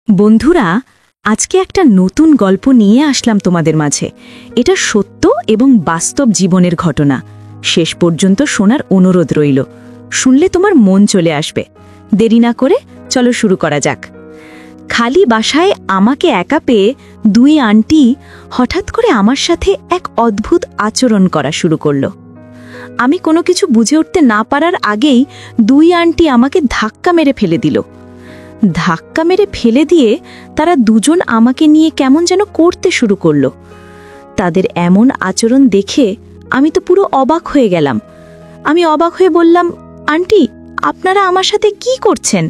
বন্ধুরা, আজকে একটা নতুন গল্প নিয়ে আসলাম তোমাদের মাঝে। এটা সত্য এবং বাস্তব জীবনের ঘটনা। শেষ পর্যন্ত শোনার অনুরোধ রইল। শুনলে তোমার মন চলে আসবে। দেরি না করে চলো শুরু করা যাক। খালি বাসায় আমাকে একা পেয়ে দুই আন্টি হঠাৎ করে আমার সাথে এক অদ্ভুত আচরণ করা শুরু করলো। আমি কোনো কিছু বুঝে উঠতে না পারার আগেই দুই আন্টি আমাকে ধাক্কা মেরে ফেলে দিল। ধাক্কা মেরে ফেলে দিয়ে তারা দুজন আমাকে নিয়ে কেমন যেন করতে শুরু করলো। তাদের এমন আচরণ দেখে আমি তো পুরো অবাক হয়ে গেলাম। আমি অবাক হয়ে বললাম, আন্টি, আপনারা আমার সাথে কি করছেন?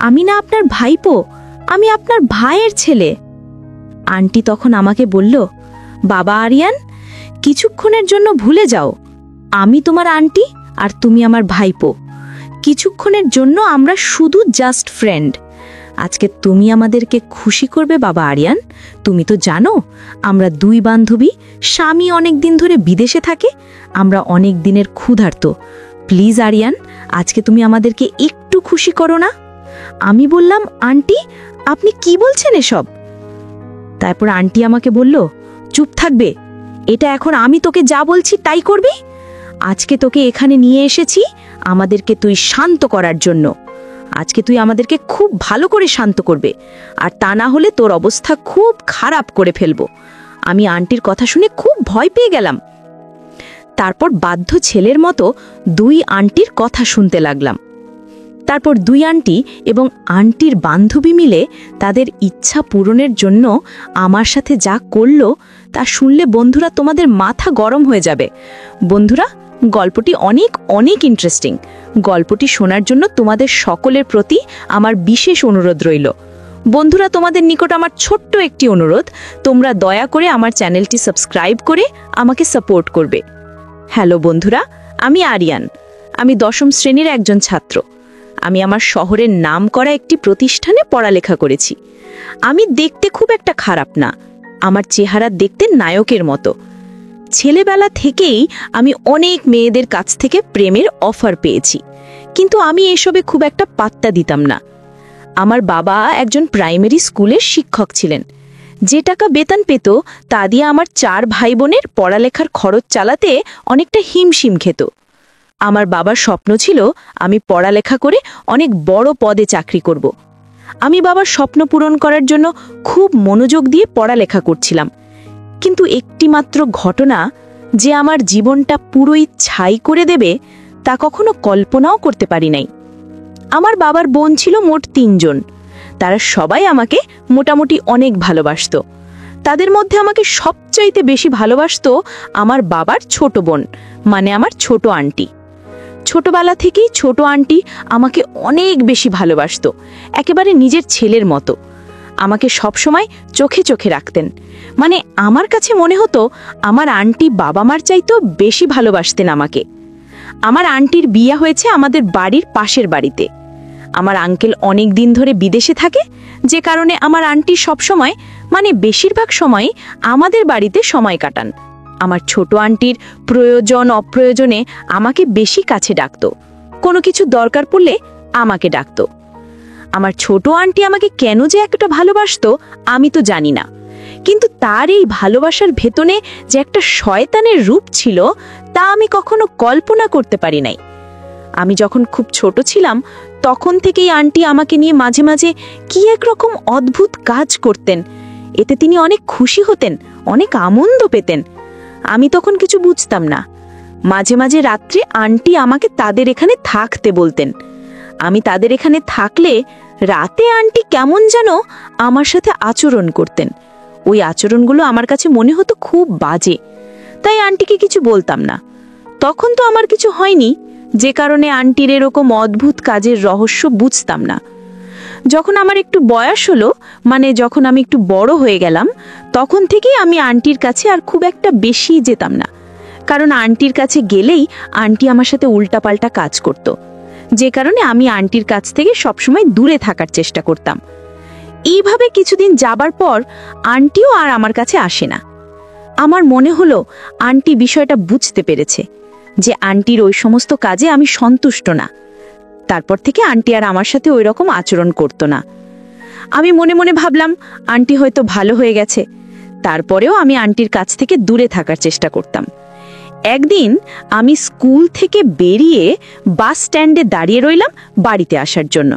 আমি না আপনার ভাইপো, আমি আপনার ভাইয়ের ছেলে। আন্টি তখন আমাকে বলল, বাবা আরিয়ান, কিছুক্ষণের জন্য ভুলে যাও, আমি তোমার আন্টি আর তুমি আমার ভাইপো। কিছুক্ষণের জন্য আমরা শুধু জাস্ট ফ্রেন্ড। আজকে তুমি আমাদেরকে খুশি করবে বাবা আরিয়ান। তুমি তো জানো আমরা দুই বান্ধবী, স্বামী অনেক দিন ধরে বিদেশে থাকে, আমরা অনেক দিনের ক্ষুধার্ত। প্লিজ আরিয়ান, আজকে তুমি আমাদেরকে একটু খুশি করো না? আমি বললাম, আন্টি, আপনি কি বলছেন এসব? তারপর আন্টি আমাকে বলল, চুপ থাকবে, এটা এখন আমি তোকে যা বলছি তাই করবি? আজকে তোকে এখানে নিয়ে এসেছি আমাদেরকে তুই শান্ত করার জন্য। আজকে তুই আমাদেরকে খুব ভালো করে শান্ত করবে, আর তা না হলে তোর অবস্থা খুব খারাপ করে ফেলবো। আমি আন্টির কথা শুনে খুব ভয় পেয়ে গেলাম। তারপর বাধ্য ছেলের মতো দুই আন্টির কথা শুনতে লাগলাম। তারপর দুই আন্টি এবং আন্টির বান্ধবী মিলে তাদের ইচ্ছা পূরণের জন্য আমার সাথে যা করলো তা শুনলে বন্ধুরা তোমাদের মাথা গরম হয়ে যাবে। বন্ধুরা, গল্পটি অনেক অনেক ইন্টারেস্টিং। গল্পটি শোনার জন্য তোমাদের সকলের প্রতি আমার বিশেষ অনুরোধ রইল। বন্ধুরা, তোমাদের নিকট আমার ছোট্ট একটি অনুরোধ, তোমরা দয়া করে আমার চ্যানেলটি সাবস্ক্রাইব করে আমাকে সাপোর্ট করবে। হ্যালো বন্ধুরা, আমি আরিয়ান। আমি 10ম শ্রেণীর একজন ছাত্র। আমি আমার শহরের নামকরা একটি প্রতিষ্ঠানে পড়ালেখা করেছি। আমি দেখতে খুব একটা খারাপ না, আমার চেহারা দেখতে নায়কের মতো। ছেলেবেলা থেকেই আমি অনেক মেয়েদের কাছ থেকে প্রেমের অফার পেয়েছি, কিন্তু আমি এসবে খুব একটা পাত্তা দিতাম না। আমার বাবা একজন প্রাইমারি স্কুলের শিক্ষক ছিলেন। যে টাকা বেতন পেত তা দিয়ে আমার 4 ভাই বোনের পড়ালেখার খরচ চালাতে অনেকটা হিমশিম খেত। আমার বাবার স্বপ্ন ছিল আমি পড়ালেখা করে অনেক বড় পদে চাকরি করব। আমি বাবার স্বপ্ন পূরণ করার জন্য খুব মনোযোগ দিয়ে পড়ালেখা করছিলাম, কিন্তু একটি মাত্র ঘটনা যে আমার জীবনটা পুরোই ছাই করে দেবে তা কখনো কল্পনাও করতে পারি নাই। আমার বাবার বোন ছিল মোট 3 জন। তারা সবাই আমাকে মোটামুটি অনেক ভালোবাসতো। তাদের মধ্যে আমাকে সবচাইতে বেশি ভালোবাসতো আমার বাবার ছোট বোন, মানে আমার ছোট আন্টি। ছোটবেলা থেকেই ছোট আন্টি আমাকে অনেক বেশি ভালোবাসতো, একেবারে নিজের ছেলের মতো। আমাকে সবসময় চোখে চোখে রাখতেন। মানে আমার কাছে মনে হতো আমার আন্টি বাবা মার চাইতেও বেশি ভালোবাসতেন আমাকে। আমার আন্টির বিয়ে হয়েছে আমাদের বাড়ির পাশের বাড়িতে। আমার আঙ্কেল অনেক দিন ধরে বিদেশে থাকে, যে কারণে আমার আন্টি সবসময়, মানে বেশিরভাগ সময় আমাদের বাড়িতে সময় কাটান। আমার ছোট আন্টির প্রয়োজন অপ্রয়োজনে আমাকে বেশি কাছে ডাকতো। কোনো কিছু দরকার পড়লে আমাকে ডাকতো। আমার ছোট আন্টি আমাকে কেন যে এতটা ভালোবাসতো আমি তো জানি না, কিন্তু তার এই ভালোবাসার ভেতনে যে একটা শয়তানের রূপ ছিল তা আমি কখনো কল্পনা করতে পারি নাই। আমি যখন খুব ছোট ছিলাম তখন থেকেই আন্টি আমাকে নিয়ে মাঝে মাঝে কি একরকম অদ্ভুত কাজ করতেন। এতে তিনি অনেক খুশি হতেন, অনেক আনন্দ পেতেন। আমি তখন কিছু বুঝতাম না। মাঝে মাঝে রাত্রে আন্টি আমাকে তাদের এখানে থাকতে বলতেন। আমি তাদের এখানে থাকলে রাতে আন্টি কেমন যেন আমার সাথে আচরণ করতেন। ওই আচরণগুলো আমার কাছে মনে হতো খুব বাজে, তাই আন্টিকে কিছু বলতাম না। তখন তো আমার কিছু হয়নি, যে কারণে আন্টির এরকম অদ্ভুত কাজের রহস্য বুঝতাম না। যখন আমার একটু বয়স হলো, মানে যখন আমি একটু বড় হয়ে গেলাম, তখন থেকেই আমি আন্টির কাছে আর খুব একটা বেশি যেতাম না, কারণ আন্টির কাছে গেলেই আন্টি আমার সাথে উল্টাপাল্টা কাজ করত, যে কারণে আমি আন্টির কাছ থেকে সবসময় দূরে থাকার চেষ্টা করতাম। এইভাবে কিছুদিন যাবার পর আন্টিও আর আমার কাছে আসে না। আমার মনে হলো আন্টি বিষয়টা বুঝতে পেরেছে যে আন্টির ওই সমস্ত কাজে আমি সন্তুষ্ট না। তারপর থেকে আন্টি আর আমার সাথে ওই রকম আচরণ করতো না। আমি মনে মনে ভাবলাম আন্টি হয়তো ভালো হয়ে গেছে। তারপরেও আমি আন্টির কাছ থেকে দূরে থাকার চেষ্টা করতাম। একদিন আমি স্কুল থেকে বেরিয়ে বাস স্ট্যান্ডে দাঁড়িয়ে রইলাম বাড়িতে আসার জন্য।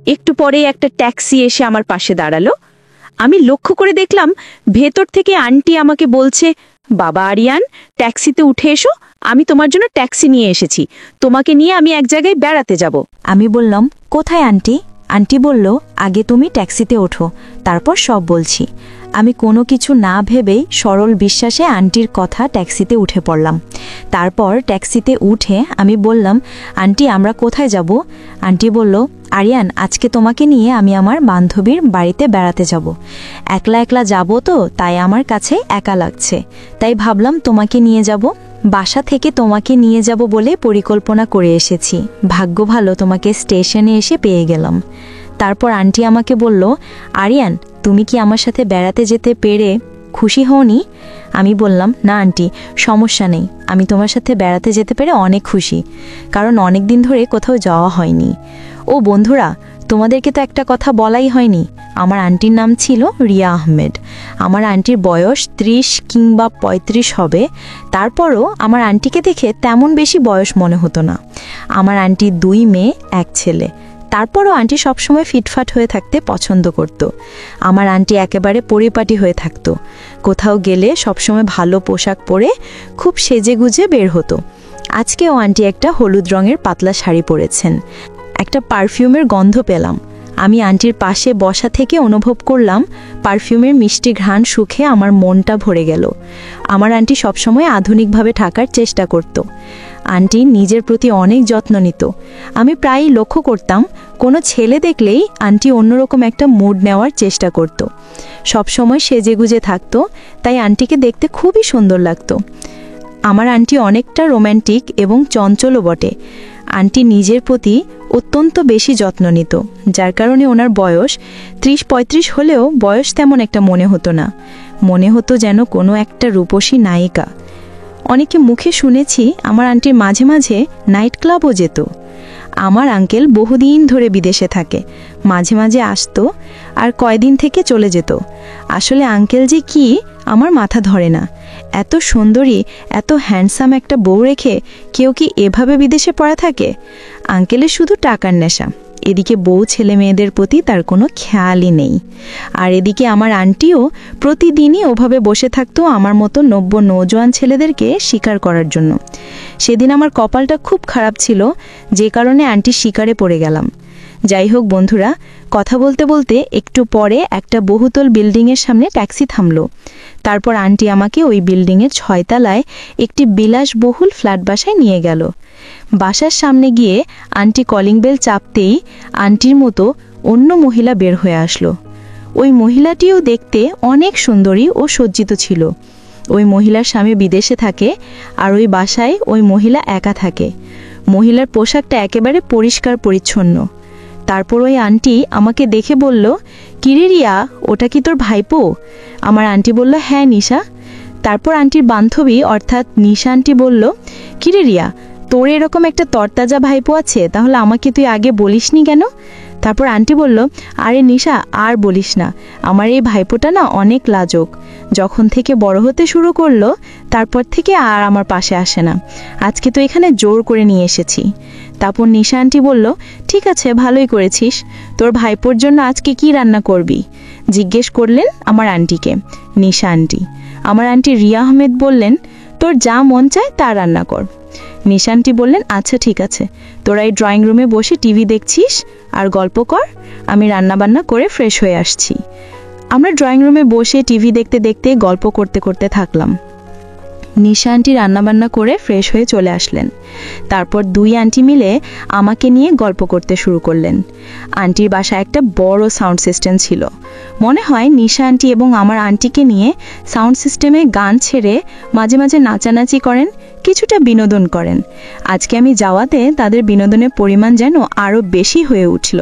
একটু পরে একটা ট্যাক্সি এসে আমার পাশে দাঁড়ালো। আমি লক্ষ্য করে দেখলাম ভেতর থেকে আন্টি আমাকে বলছে, বাবা আরিয়ান, ট্যাক্সিতে উঠে এসো, আমি তোমার জন্য ট্যাক্সি নিয়ে এসেছি, তোমাকে নিয়ে আমি এক জায়গায় বেড়াতে যাব। আমি বললাম, কোথায় আন্টি? আন্টি বলল, আগে তুমি ট্যাক্সিতে ওঠো, তারপর সব বলছি। আমি কোনো কিছু না ভেবেই সরল বিশ্বাসে আন্টির কথা ট্যাক্সিতে উঠে পড়লাম। তারপর ট্যাক্সিতে উঠে আমি বললাম, আন্টি আমরা কোথায় যাব? আন্টি বলল, আরিয়ান, আজকে তোমাকে নিয়ে আমি আমার বান্ধবীর বাড়িতে বেড়াতে যাব। একলা একলা যাব তো, তাই আমার কাছে একা লাগছে, তাই ভাবলাম তোমাকে নিয়ে যাব। বাসা থেকে তোমাকে নিয়ে যাব বলে পরিকল্পনা করে এসেছি। ভাগ্য ভালো তোমাকে স্টেশনে এসে পেয়ে গেলাম। তারপর আন্টি আমাকে বলল, আরিয়ান, তুমি কি আমার সাথে বেড়াতে যেতে পেরে খুশি হওনি? আমি বললাম, না আন্টি, সমস্যা নেই, আমি তোমার সাথে বেড়াতে যেতে পেরে অনেক খুশি, কারণ অনেক দিন ধরে কোথাও যাওয়া হয়নি। ও বন্ধুরা, তোমাদেরকে তো একটা কথা বলাই হয়নি, আমার আন্টির নাম ছিল রিয়া আহমেদ। আমার আন্টির বয়স 30 কিংবা 35 হবে। তারপরও আমার আন্টিকে দেখে তেমন বেশি বয়স মনে হতো না। আমার আন্টির 2 মেয়ে 1 ছেলে। তারপরও আন্টি সবসময় ফিটফাট হয়ে থাকতে পছন্দ করত। আমার আন্টি একেবারে পরিপাটি হয়ে থাকতো। কোথাও গেলে সবসময় ভালো পোশাক পরে খুব সেজেগুজে বের হতো। আজকেও আন্টি একটা হলুদ রঙের পাতলা শাড়ি পরেছেন। একটা পারফিউমের গন্ধ পেলাম। আমি আন্টির পাশে বসা থেকে অনুভব করলাম পারফিউমের মিষ্টি ঘ্রাণ সুখে আমার মনটা ভরে গেল। আমার আন্টি সবসময় আধুনিকভাবে থাকার চেষ্টা করত। আন্টি নিজের প্রতি অনেক যত্ন নিত। আমি প্রায়ই লক্ষ্য করতাম কোনো ছেলে দেখলেই আন্টি অন্যরকম একটা মুড নেওয়ার চেষ্টা করত। সবসময় সেজেগুজে থাকতো, তাই আন্টিকে দেখতে খুবই সুন্দর লাগতো। আমার আন্টি অনেকটা রোম্যান্টিক এবং চঞ্চলও বটে। আন্টি নিজের প্রতি অত্যন্ত বেশি যত্ন নিত, যার কারণে ওনার বয়স 30-35 হলেও বয়স তেমন একটা মনে হতো না। মনে হতো যেন কোনো একটা রূপসী নায়িকা। অনেকে মুখে শুনেছি আমার আন্টির মাঝে মাঝে নাইট ক্লাবও যেত। আমার আঙ্কেল বহুদিন ধরে বিদেশে থাকে, মাঝে মাঝে আসতো আর কয়দিন থেকে চলে যেত। আসলে আঙ্কেল যে কি আমার মাথা ধরে না। এত সুন্দরী, এত হ্যান্ডসাম একটা বউ রেখে কেউ কি এভাবে বিদেশে পড়ে থাকে? আঙ্কেলের শুধু টাকার নেশা, এদিকে বউ ছেলে মেয়েদের প্রতি তার কোনো খেয়ালই নেই। আর এদিকে আমার আন্টিও প্রতিদিনই ওভাবে বসে থাকতো আমার মতো নব্য নৌজোয়ান ছেলেদেরকে শিকার করার জন্য। সেদিন আমার কপালটা খুব খারাপ ছিল, যে কারণে আন্টির শিকারে পড়ে গেলাম। যাই হোক বন্ধুরা, কথা বলতে বলতে একটু পরে একটা বহুতল বিল্ডিংয়ের সামনে ট্যাক্সি থামলো। তারপর আন্টি আমাকে ওই বিল্ডিংয়ের 6 তলায় একটি বিলাসবহুল ফ্ল্যাট বাসায় নিয়ে গেল। বাসার সামনে গিয়ে আন্টি কলিং বেল চাপতেই আন্টির মতো অন্য মহিলা বের হয়ে আসলো। ওই মহিলাটিও দেখতে অনেক সুন্দরী ও সজ্জিত ছিল। ওই মহিলার স্বামী বিদেশে থাকে আর ওই বাসায় ওই মহিলা একা থাকে। মহিলার পোশাকটা একেবারে পরিষ্কার পরিচ্ছন্ন। তারপর ওই আন্টি আমাকে দেখে বলল, কিরে রিয়া, ওটা কি তোর ভাইপো? আমার আন্টি বলল, হ্যাঁ নিশা। তারপর আন্টির বান্ধবী অর্থাৎ নিশা আন্টি বলল, কিরে রিয়া, তোর এরকম একটা তরতাজা ভাইপো আছে, তাহলে আমাকে তুই আগে বলিসনি কেন? তারপর আন্টি বলল, আরে নিশা, আর বলিস না, আমার এই ভাইপোটা না অনেক লাজুক। যখন থেকে বড় হতে শুরু করলো তারপর থেকে আর আমার পাশে আসে না। আজকে তো এখানে জোর করে নিয়ে এসেছি। তারপর নিশা আন্টি বলল, ঠিক আছে, ভালোই করেছিস। তোর ভাইপোর জন্য আজকে কি রান্না করবি? জিজ্ঞেস করলেন আমার আন্টিকে নিশা আন্টি। আমার আন্টি রিয়া আহমেদ বললেন, তোর যা মন চায় তা রান্না কর। নিশা আন্টি বললেন, আচ্ছা ঠিক আছে, তোরা এই ড্রয়িং রুমে বসে টিভি দেখছিস আর গল্প কর, আমি রান্না বান্না করে ফ্রেশ হয়ে আসছি। আমরা ড্রয়িং রুমে বসে টিভি দেখতে দেখতে গল্প করতে করতে থাকলাম। নিশা আন্টি রান্নাবান্না করে ফ্রেশ হয়ে চলে আসলেন। তারপর 2 আন্টি মিলে আমাকে নিয়ে গল্প করতে শুরু করলেন। আন্টির বাসায় একটা বড় সাউন্ড সিস্টেম ছিল। মনে হয় নিশা আন্টি এবং আমার আন্টিকে নিয়ে সাউন্ড সিস্টেমে গান ছেড়ে মাঝে মাঝে নাচানাচি করেন, কিছুটা বিনোদন করেন। আজকে আমি যাওয়াতে তাদের বিনোদনের পরিমাণ যেন আরও বেশি হয়ে উঠল।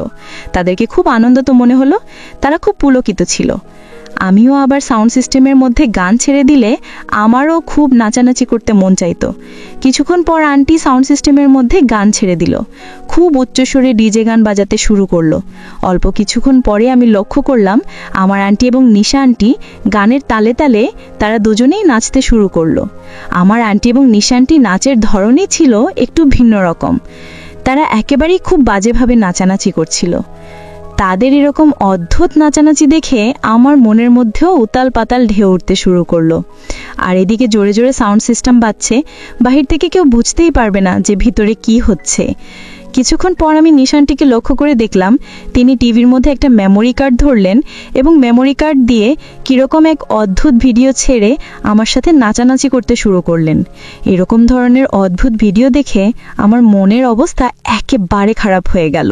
তাদেরকে খুব আনন্দিত মনে হলো, তারা খুব পুলকিত ছিল। আমিও আবার সাউন্ড সিস্টেমের মধ্যে গান ছেড়ে দিলে আমারও খুব নাচানাচি করতে মন চাইতো। কিছুক্ষণ পর আন্টি সাউন্ড সিস্টেমের মধ্যে গান ছেড়ে দিল, খুব উচ্চস্বরে ডিজে গান বাজাতে শুরু করলো। অল্প কিছুক্ষণ পরে আমি লক্ষ্য করলাম আমার আন্টি এবং নিশা আন্টি গানের তালে তালে তারা দুজনেই নাচতে শুরু করলো। আমার আন্টি এবং নিশা আন্টি নাচের ধরনই ছিল একটু ভিন্ন রকম। তারা একেবারেই খুব বাজেভাবে নাচানাচি করছিল। তাদের এরকম অদ্ভুত নাচানাচি দেখে আমার মনের মধ্যেও উতাল পাতাল ঢেউ উঠতে শুরু করলো। আর এদিকে জোরে জোরে সাউন্ড সিস্টেম বাজছে, বাহির থেকে কেউ বুঝতেই পারবে না যে ভিতরে কি হচ্ছে। কিছুক্ষণ পর আমি নিশানটিকে লক্ষ্য করে দেখলাম তিনি টিভির মধ্যে একটা মেমোরি কার্ড ধরলেন এবং মেমোরি কার্ড দিয়ে কীরকম এক অদ্ভুত ভিডিও ছেড়ে আমার সাথে নাচানাচি করতে শুরু করলেন। এরকম ধরনের অদ্ভুত ভিডিও দেখে আমার মনের অবস্থা একেবারে খারাপ হয়ে গেল।